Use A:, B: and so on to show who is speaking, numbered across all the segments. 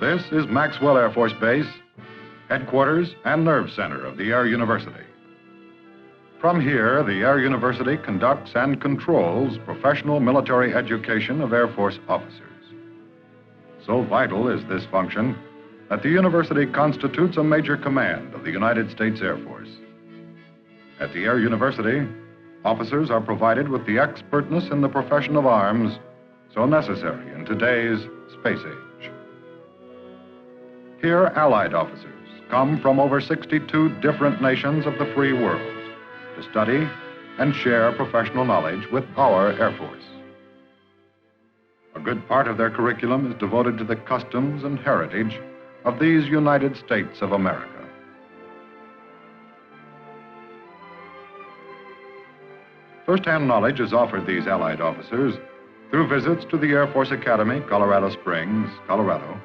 A: This is Maxwell Air Force Base, headquarters and nerve center of the Air University. From here, the Air University conducts and controls professional military education of Air Force officers. So vital is this function that the university constitutes a major command of the United States Air Force. At the Air University, officers are provided with the expertness in the profession of arms so necessary in today's space age. Here, Allied officers come from over 62 different nations of the free world to study and share professional knowledge with our Air Force. A good part of their curriculum is devoted to the customs and heritage of these United States of America. First-hand knowledge is offered these Allied officers through visits to the Air Force Academy, Colorado Springs, Colorado,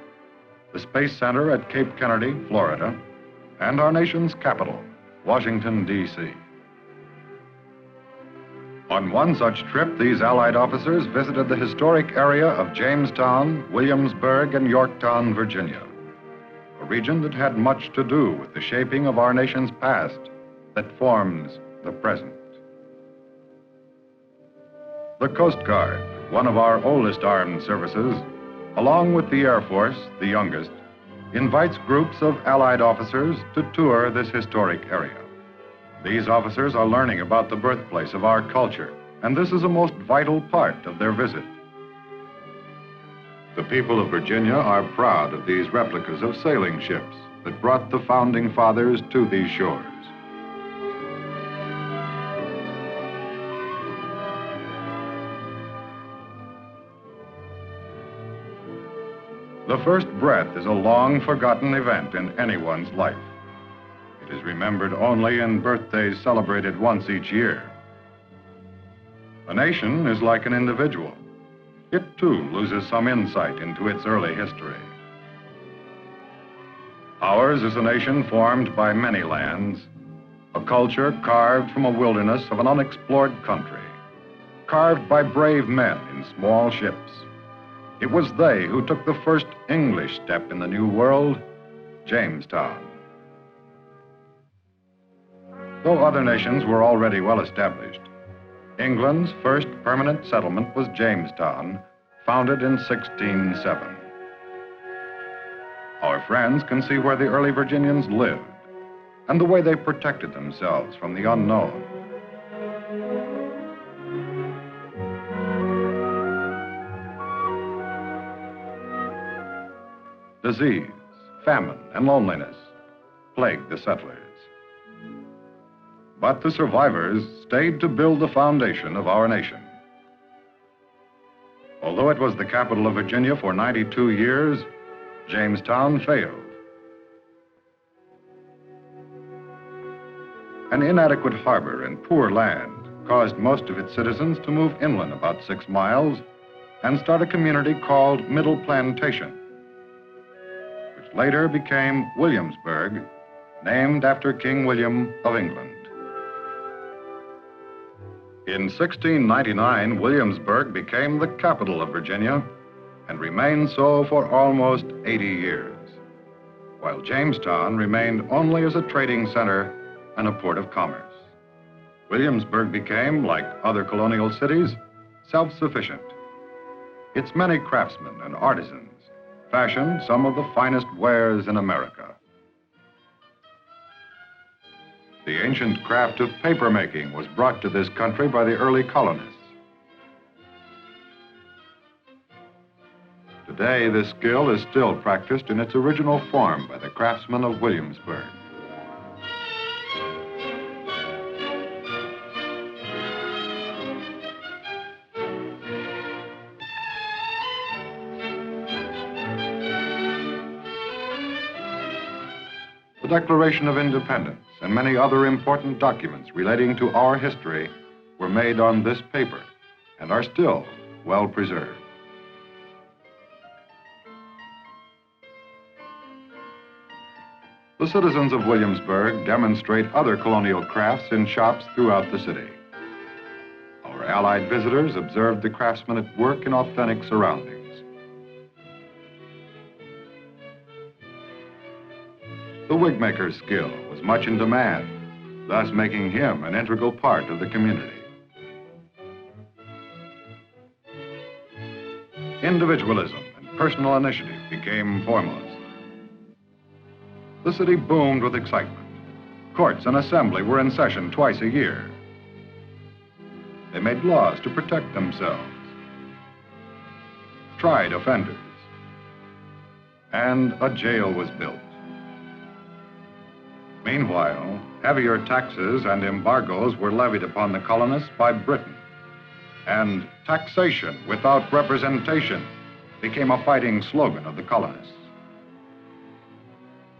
A: the Space Center at Cape Kennedy, Florida, and our nation's capital, Washington, D.C. On one such trip, these Allied officers visited the historic area of Jamestown, Williamsburg, and Yorktown, Virginia, a region that had much to do with the shaping of our nation's past that forms the present. The Coast Guard, one of our oldest armed services, along with the Air Force, the youngest, invites groups of Allied officers to tour this historic area. These officers are learning about the birthplace of our culture, and this is a most vital part of their visit. The people of Virginia are proud of these replicas of sailing ships that brought the founding fathers to these shores. The first breath is a long-forgotten event in anyone's life. It is remembered only in birthdays celebrated once each year. A nation is like an individual. It, too, loses some insight into its early history. Ours is a nation formed by many lands, a culture carved from a wilderness of an unexplored country, carved by brave men in small ships. It was they who took the first English step in the New World, Jamestown. Though other nations were already well established, England's first permanent settlement was Jamestown, founded in 1607. Our friends can see where the early Virginians lived and the way they protected themselves from the unknown. Disease, famine, and loneliness plagued the settlers. But the survivors stayed to build the foundation of our nation. Although it was the capital of Virginia for 92 years, Jamestown failed. An inadequate harbor and poor land caused most of its citizens to move inland about 6 miles and start a community called Middle Plantation, which later became Williamsburg, named after King William of England. In 1699, Williamsburg became the capital of Virginia and remained so for almost 80 years, while Jamestown remained only as a trading center and a port of commerce. Williamsburg became, like other colonial cities, self-sufficient. Its many craftsmen and artisans fashioned some of the finest wares in America. The ancient craft of papermaking was brought to this country by the early colonists. Today, this skill is still practiced in its original form by the craftsmen of Williamsburg. The Declaration of Independence and many other important documents relating to our history were made on this paper and are still well preserved. The citizens of Williamsburg demonstrate other colonial crafts in shops throughout the city. Our Allied visitors observed the craftsmen at work in authentic surroundings. The wigmaker's skill was much in demand, thus making him an integral part of the community. Individualism and personal initiative became foremost. The city boomed with excitement. Courts and assembly were in session twice a year. They made laws to protect themselves, tried offenders, and a jail was built. Meanwhile, heavier taxes and embargoes were levied upon the colonists by Britain, and taxation without representation became a fighting slogan of the colonists.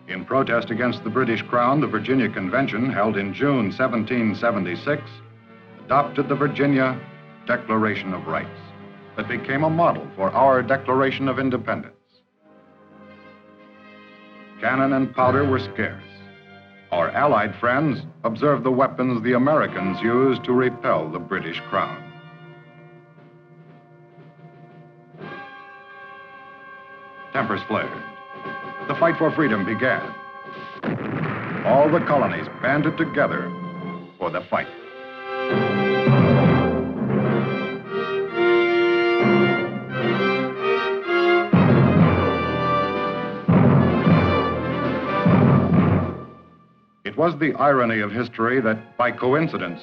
A: In protest against the British Crown, the Virginia Convention, held in June 1776, adopted the Virginia Declaration of Rights that became a model for our Declaration of Independence. Cannon and powder were scarce. Our Allied friends observed the weapons the Americans used to repel the British Crown. Tempers flared. The fight for freedom began. All the colonies banded together for the fight. It was the irony of history that, by coincidence,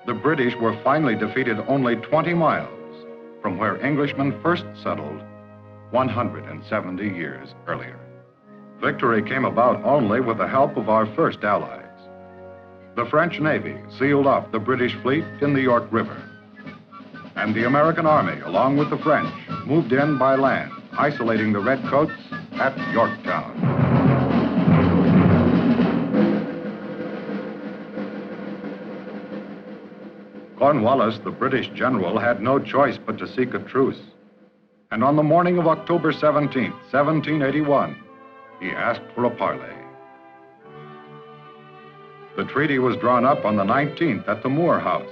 A: the British were finally defeated only 20 miles from where Englishmen first settled 170 years earlier. Victory came about only with the help of our first allies. The French Navy sealed off the British fleet in the York River, and the American Army, along with the French, moved in by land, isolating the Redcoats at Yorktown. Cornwallis, the British general, had no choice but to seek a truce. And on the morning of October 17th, 1781, he asked for a parley. The treaty was drawn up on the 19th at the Moore House,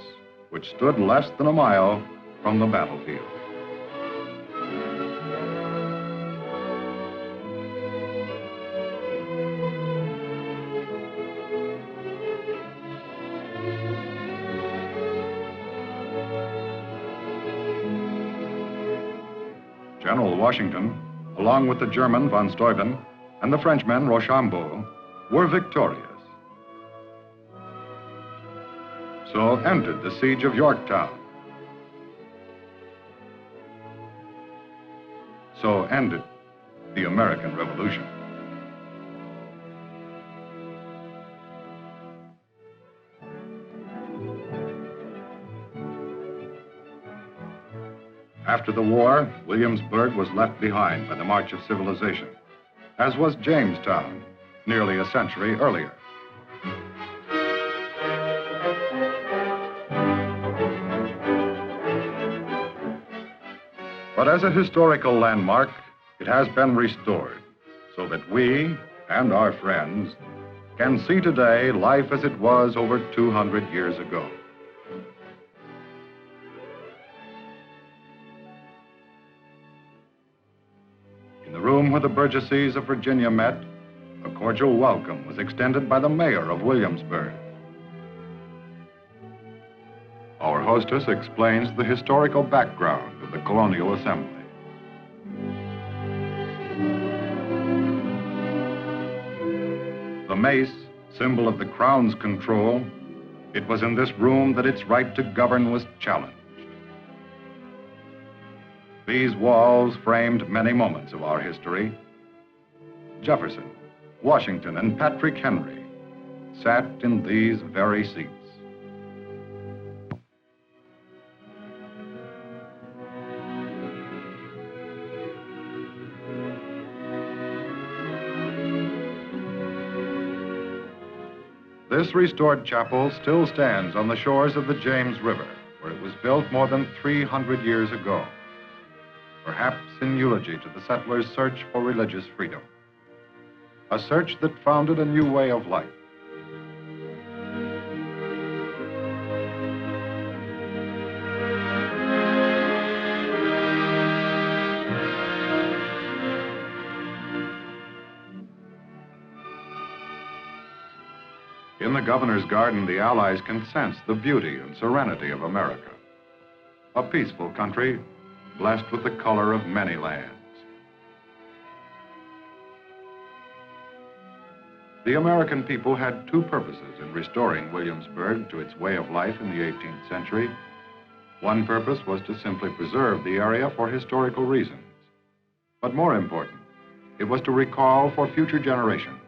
A: which stood less than a mile from the battlefield. General Washington, along with the German von Steuben and the Frenchman Rochambeau, were victorious. So ended the siege of Yorktown. So ended the American Revolution. After the war, Williamsburg was left behind by the march of civilization, as was Jamestown nearly a century earlier. But as a historical landmark, it has been restored so that we and our friends can see today life as it was over 200 years ago. In the room where the burgesses of Virginia met, a cordial welcome was extended by the mayor of Williamsburg. Our hostess explains the historical background of the Colonial Assembly. The mace, symbol of the Crown's control, it was in this room that its right to govern was challenged. These walls framed many moments of our history. Jefferson, Washington, and Patrick Henry sat in these very seats. This restored chapel still stands on the shores of the James River, where it was built more than 300 years ago, perhaps in eulogy to the settlers' search for religious freedom, a search that founded a new way of life. In the governor's garden, the Allies can sense the beauty and serenity of America. A peaceful country, blessed with the color of many lands. The American people had two purposes in restoring Williamsburg to its way of life in the 18th century. One purpose was to simply preserve the area for historical reasons. But more important, it was to recall for future generations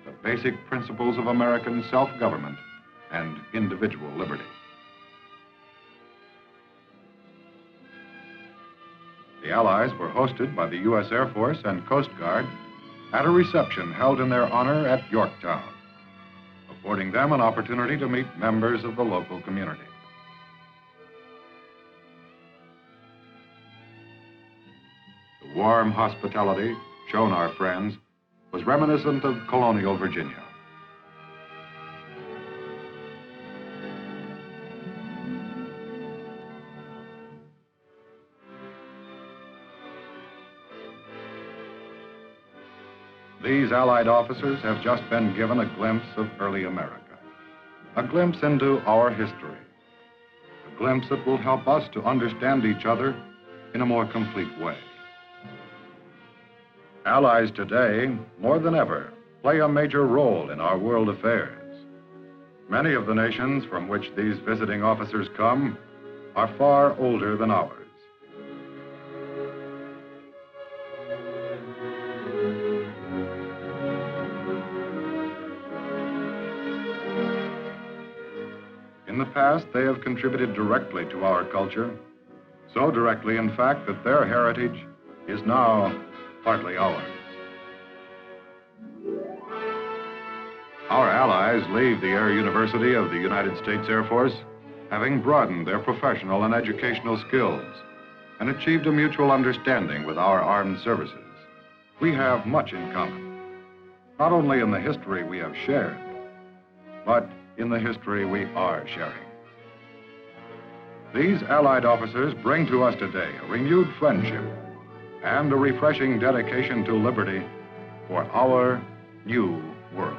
A: the basic principles of American self-government and individual liberty. The Allies were hosted by the U.S. Air Force and Coast Guard at a reception held in their honor at Yorktown, affording them an opportunity to meet members of the local community. The warm hospitality shown our friends was reminiscent of colonial Virginia. These Allied officers have just been given a glimpse of early America, a glimpse into our history, a glimpse that will help us to understand each other in a more complete way. Allies today, more than ever, play a major role in our world affairs. Many of the nations from which these visiting officers come are far older than ours. In the past, they have contributed directly to our culture, so directly, in fact, that their heritage is now partly ours. Our allies leave the Air University of the United States Air Force having broadened their professional and educational skills and achieved a mutual understanding with our armed services. We have much in common, not only in the history we have shared, but in the history we are sharing. These Allied officers bring to us today a renewed friendship and a refreshing dedication to liberty for our new world.